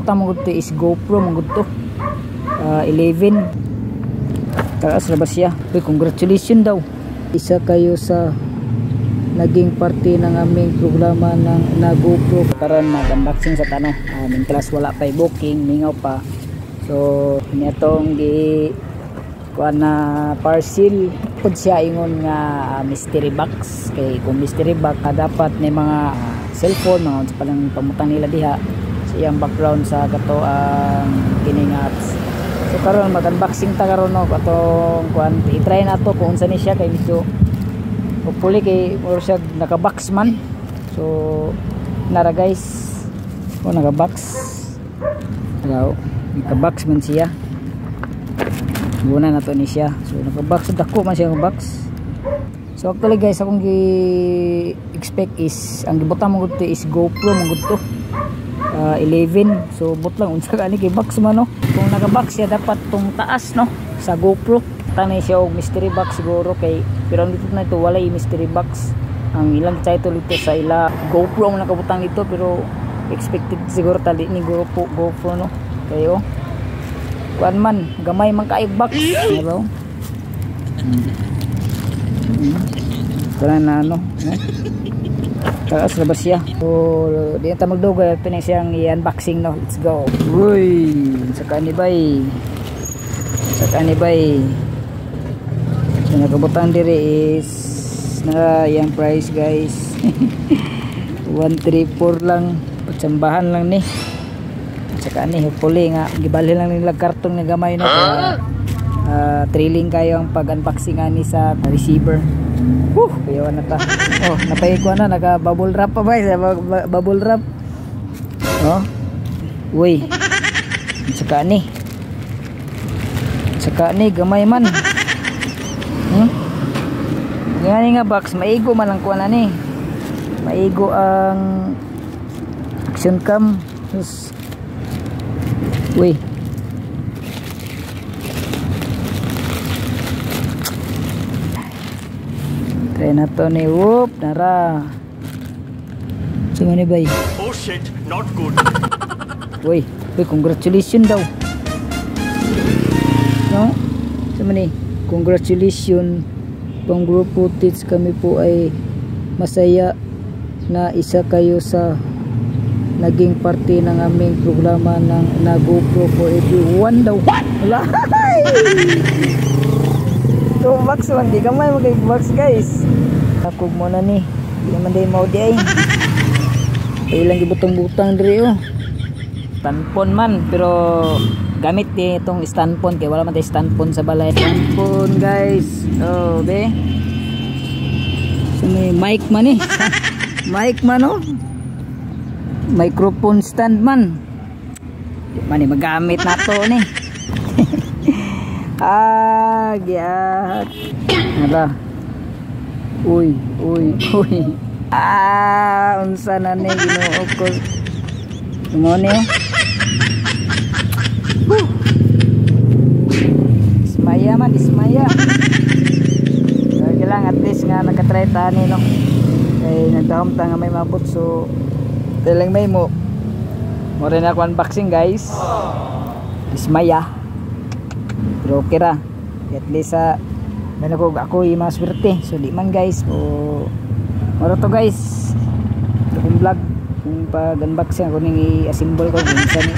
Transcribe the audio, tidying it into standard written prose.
Tama to is GoPro mong to 11. Taas na ba siya? Uy, congratulations daw. Isa kayo sa naging parte ng aming programa ng na GoPro. Karon mag-unboxing sa tanong. Aming class wala pa booking, mingaw pa. So, nitong kuan na parcel pud siya ingon nga mystery box. Kay kung mystery box dapat may mga cellphone mga sa palang pamutang nila diha sa iyang background sa kato ang kining apps. So karon mag-unboxing ta karon no katong kuan i-try nato kung unsa ni siya kay medyo hopefully kay or siya naka-box man. So nara guys. O naka-box. Hello. Naka-box man siya. Guna na to ni siya. So naka-box dako man siya box. So actually guys akong gi-expect is ang gibutang mo gud is GoPro mo gud to 11. So but lang unsa ka ni kay box man no. Kung naka-box siya dapat tong taas no sa GoPro. Tanay siya og mystery box siguro kay pero dito na ito wala mystery box. Ang ilang title ito sa ila GoPro ang nakabutang dito pero expected siguro tali ni GoPro no. Kayo kuan man gamay man kay box hello para na ano taas na ba siya so di ta magdugay pinay siyang i-unboxing no. Let's go. Uy saka ni bay so nakabutan diri is na yung price guys 134 lang patsambahan lang ni saka ni hopefully nga gibali lang nila karton nga gamay no kaya thrilling kayo ang pag-unboxing ani sa receiver. Kayo na ta. Oh, napay ko na naka bubble wrap pa ba? Bubble wrap. Oh. Uy. Saka ni gamay man. Ngani nga box maigo man lang kuan ani. Maigo ang action cam. Uy. Try na to ni whoop nara. Sino ni bay? Oh shit, not good. Uy, congratulations daw. No? Sino ni? Congratulations. Pang group footage kami po ay masaya na isa kayo sa naging parte ng aming programa ng na GoPro for everyone daw. Wala. So box lang di kamay mag-box guys. Nakog mo na ni. Di naman day mau di ay. Ilang gibutang-butang diri oh. Standphone man pero gamit di itong standphone kay wala man tay standphone sa balay. Standphone guys. Oh, be. So may mic man eh. Mic man oh. Microphone stand man. Di man magamit na to ni. Gyat. Hala. Uy. Unsa na ni Ginoo ko. Mo ni. Ismaya. Kaya lang at least nga nakatry ta ni no. Kay nagdahom ta nga may mabot so telang may mo rin ako unboxing guys. Ismaya pero okay ra at least ako yung mga swerte so di man guys o maro to guys itong vlog yung pag unboxing ako nang i-assemble ko kung saan